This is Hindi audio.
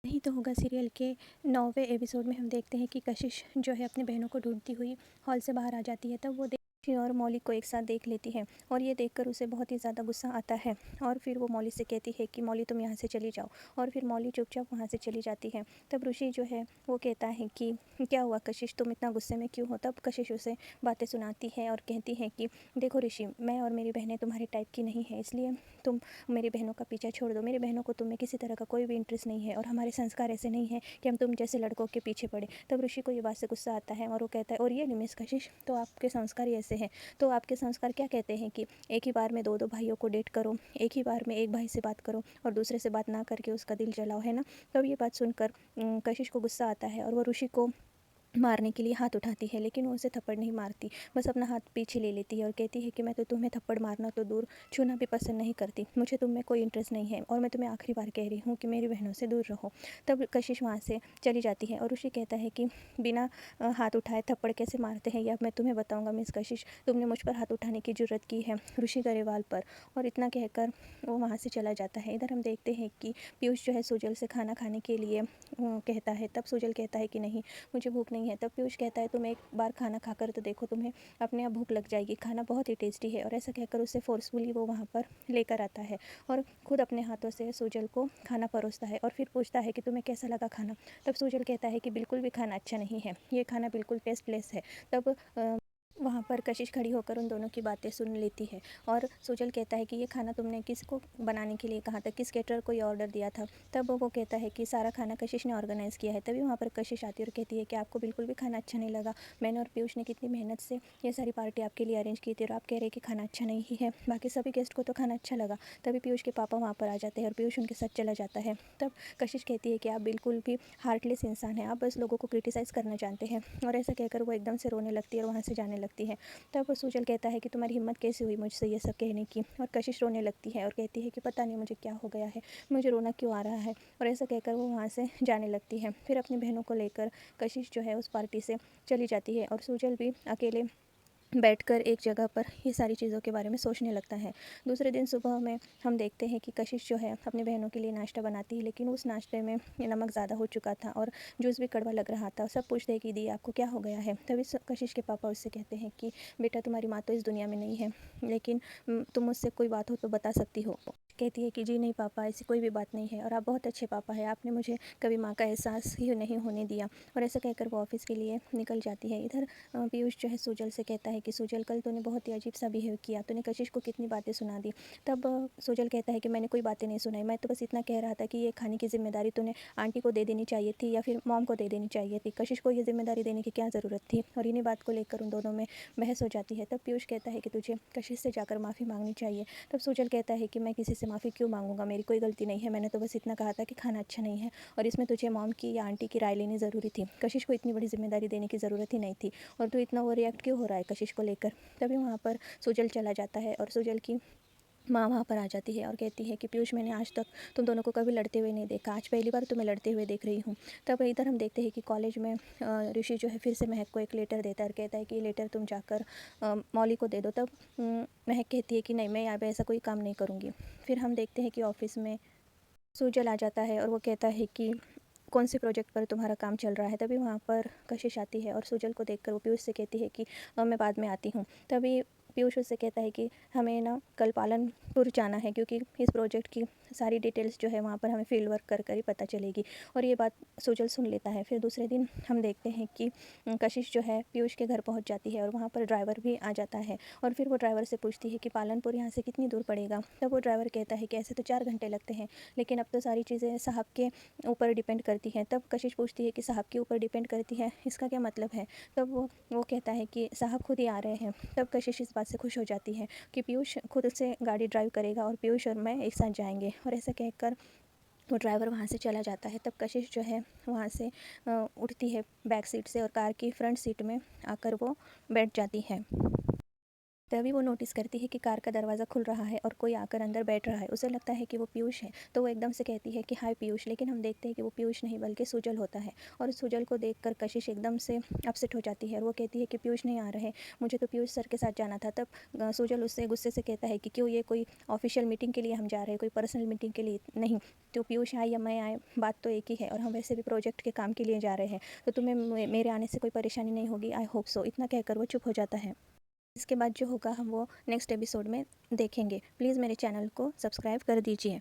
नहीं तो होगा सीरियल के 9वें एपिसोड में हम देखते हैं कि कशिश जो है अपनी बहनों को ढूंढती हुई हॉल से बाहर आ जाती है। तब वो और मौली को एक साथ देख लेती है और ये देखकर उसे बहुत ही ज़्यादा गुस्सा आता है और फिर वो मौली से कहती है कि मौली तुम यहाँ से चली जाओ, और फिर मौली चुपचाप वहाँ से चली जाती है। तब ऋषि जो है वो कहता है कि क्या हुआ कशिश, तुम इतना गुस्से में क्यों हो। तब कशिश उसे बातें सुनाती है और कहती है कि देखो ऋषि, मैं और मेरी बहनें तुम्हारे टाइप की नहीं है, इसलिए तुम मेरी बहनों का पीछा छोड़ दो। मेरी बहनों को तुम में किसी तरह का कोई भी इंटरेस्ट नहीं है और हमारे संस्कार ऐसे नहीं है कि हम तुम जैसे लड़कों के पीछे पड़े। तब ऋषि को ये बात से गुस्सा आता है और वो कहता है और ये मिस कशिश, तो आपके संस्कार ही ऐसे हैं। तो आपके संस्कार क्या कहते हैं कि एक ही बार में दो दो भाइयों को डेट करो, एक ही बार में एक भाई से बात करो और दूसरे से बात ना करके उसका दिल जलाओ, है ना। तब ये बात सुनकर कशिश को गुस्सा आता है और वो ऋषि को मारने के लिए हाथ उठाती है, लेकिन वो उसे थप्पड़ नहीं मारती, बस अपना हाथ पीछे ले लेती है और कहती है कि मैं तो तुम्हें थप्पड़ मारना तो दूर, छूना भी पसंद नहीं करती, मुझे तुम में कोई इंटरेस्ट नहीं है और मैं तुम्हें आखिरी बार कह रही हूँ कि मेरी बहनों से दूर रहो। तब कशिश वहाँ से चली जाती है और ऋषि कहता है कि बिना हाथ उठाए थप्पड़ कैसे मारते हैं यह मैं तुम्हें बताऊँगा मिस कशिश, तुमने मुझ पर हाथ उठाने की ज़रूरत की है ऋषि गरेवाल पर। और इतना कहकर वो वहाँ से चला जाता है। इधर हम देखते हैं कि पीयूष जो है सुजल से खाना खाने के लिए कहता है। तब सुजल कहता है कि नहीं, मुझे भूख नहीं है। तब पीयूष कहता है तुम एक बार खाना खाकर तो देखो, तुम्हें अपने आप भूख लग जाएगी, खाना बहुत ही टेस्टी है। और ऐसा कहकर उसे फोर्सफुली वो वहाँ पर लेकर आता है और खुद अपने हाथों से सुजल को खाना परोसता है और फिर पूछता है कि तुम्हें कैसा लगा खाना। तब सुजल कहता है कि बिल्कुल भी खाना अच्छा नहीं है, ये खाना बिल्कुल टेस्टलेस है। तब वहाँ पर कशिश खड़ी होकर उन दोनों की बातें सुन लेती है और सुजल कहता है कि ये खाना तुमने किसको बनाने के लिए कहा था, किस केटरर को ये ऑर्डर दिया था। तब वो कहता है कि सारा खाना कशिश ने ऑर्गेनाइज़ किया है। तभी वहाँ पर कशिश आती है और कहती है कि आपको बिल्कुल भी खाना अच्छा नहीं लगा, मैंने और पीयूष ने कितनी मेहनत से ये सारी पार्टी आपके लिए अरेंज की थी और आप कह रहे हैं कि खाना अच्छा नहीं है, बाकी सभी गेस्ट को तो खाना अच्छा लगा। तभी पीयूष के पापा वहाँ पर आ जाते हैं और पीयूष उनके साथ चला जाता है। तब कशिश कहती है कि आप बिल्कुल भी हार्टलेस इंसान हैं, आप बस लोगों को क्रिटिसाइज़ करना जानते हैं। और ऐसा कहकर वो एकदम से रोने लगती है और वहाँ से जाने लगती है। तब सुजल कहता है कि तुम्हारी हिम्मत कैसे हुई मुझसे ये सब कहने की। और कशिश रोने लगती है और कहती है कि पता नहीं मुझे क्या हो गया है, मुझे रोना क्यों आ रहा है। और ऐसा कहकर वो वहाँ से जाने लगती है। फिर अपनी बहनों को लेकर कशिश जो है उस पार्टी से चली जाती है और सुजल भी अकेले बैठकर एक जगह पर ये सारी चीज़ों के बारे में सोचने लगता है। दूसरे दिन सुबह में हम देखते हैं कि कशिश जो है अपनी बहनों के लिए नाश्ता बनाती है, लेकिन उस नाश्ते में नमक ज़्यादा हो चुका था और जूस भी कड़वा लग रहा था। सब पूछते हैं कि दी आपको क्या हो गया है। तभी कशिश के पापा उससे कहते हैं कि बेटा तुम्हारी माँ तो इस दुनिया में नहीं है, लेकिन तुम मुझसे कोई बात हो तो बता सकती हो। कहती है कि जी नहीं पापा, ऐसी कोई भी बात नहीं है और आप बहुत अच्छे पापा हैं, आपने मुझे कभी माँ का एहसास ही नहीं होने दिया। और ऐसा कहकर वो ऑफिस के लिए निकल जाती है। इधर पीयूष जो है सुजल से कहता है कि सुजल कल तूने बहुत ही अजीब सा बिहेव किया, तूने कशिश को कितनी बातें सुना दी। तब सुजल कहता है कि मैंने कोई बातें नहीं सुनाई, मैं तो बस इतना कह रहा था कि ये खाने की जिम्मेदारी तूने आंटी को दे देनी चाहिए थी या फिर मॉम को दे देनी चाहिए थी, कशिश को ये जिम्मेदारी देने की क्या ज़रूरत थी। और इन्हीं बात को लेकर उन दोनों में बहस हो जाती है। तब पीयूष कहता है कि तुझे कशिश से जाकर माफ़ी मांगनी चाहिए। तब सुजल कहता है कि मैं किसी से माफ़ी क्यों मांगूंगा, मेरी कोई गलती नहीं है, मैंने तो बस इतना कहा था कि खाना अच्छा नहीं है और इसमें तुझे मॉम की या आंटी की राय लेनी ज़रूरी थी, कशिश को इतनी बड़ी जिम्मेदारी देने की ज़रूरत ही नहीं थी और तू इतना वो रिएक्ट क्यों हो रहा है कशिश को लेकर। तभी वहाँ पर सुजल चला जाता है और सुजल की माँ वहाँ पर आ जाती है और कहती है कि पीयूष मैंने आज तक तुम दोनों को कभी लड़ते हुए नहीं देखा, आज पहली बार तुम्हें लड़ते हुए देख रही हूँ। तब इधर हम देखते हैं कि कॉलेज में ऋषि जो है फिर से महक को एक लेटर देता है और कहता है कि ये लेटर तुम जाकर मौली को दे दो। तब महक कहती है कि नहीं, मैं यहाँ पे ऐसा कोई काम नहीं करूँगी। फिर हम देखते हैं कि ऑफिस में सुजल आ जाता है और वो कहता है कि कौन से प्रोजेक्ट पर तुम्हारा काम चल रहा है। तभी वहाँ पर कशिश आती है और सुजल को देखकर वो पीयूष से कहती है कि मैं बाद में आती हूँ। तभी पीयूष उससे कहता है कि हमें ना कल पालनपुर जाना है, क्योंकि इस प्रोजेक्ट की सारी डिटेल्स जो है वहाँ पर हमें फील्ड वर्क कर ही पता चलेगी। और ये बात सुजल सुन लेता है। फिर दूसरे दिन हम देखते हैं कि कशिश जो है पीयूष के घर पहुँच जाती है और वहाँ पर ड्राइवर भी आ जाता है और फिर वो ड्राइवर से पूछती है कि पालनपुर यहाँ से कितनी दूर पड़ेगा। तब वो ड्राइवर कहता है कि ऐसे तो 4 घंटे लगते हैं, लेकिन अब तो सारी चीज़ें साहब के ऊपर डिपेंड करती हैं। तब कशिश पूछती है कि साहब के ऊपर डिपेंड करती है, इसका क्या मतलब है। तब वो कहता है कि साहब खुद ही आ रहे हैं। तब कशिश इस बात से खुश हो जाती है कि पीयूष खुद से गाड़ी ड्राइव करेगा और पीयूष और मैं एक साथ जाएंगे। और ऐसा कहकर वो ड्राइवर वहाँ से चला जाता है। तब कशिश जो है वहाँ से उठती है बैक सीट से और कार की फ्रंट सीट में आकर वो बैठ जाती है। तभी वो नोटिस करती है कि कार का दरवाज़ा खुल रहा है और कोई आकर अंदर बैठ रहा है। उसे लगता है कि वो पीयूष है, तो वो एकदम से कहती है कि हाय पीयूष, लेकिन हम देखते हैं कि वो पीयूष नहीं बल्कि सुजल होता है। और सुजल को देखकर कशिश एकदम से अपसेट हो जाती है और वो कहती है कि पीयूष नहीं आ रहे, मुझे तो पीयूष सर के साथ जाना था। तब सुजल उससे गुस्से से कहता है कि क्यों, ये कोई ऑफिशियल मीटिंग के लिए हम जा रहे हैं, कोई पर्सनल मीटिंग के लिए नहीं। तो पीयूष आए या मैं आए, बात तो एक ही है, और हम वैसे भी प्रोजेक्ट के काम के लिए जा रहे हैं, तो तुम्हें मेरे आने से कोई परेशानी नहीं होगी, आई होप सो। इतना कहकर वो चुप हो जाता है। इसके बाद जो होगा हम वो नेक्स्ट एपिसोड में देखेंगे। प्लीज़ मेरे चैनल को सब्सक्राइब कर दीजिए।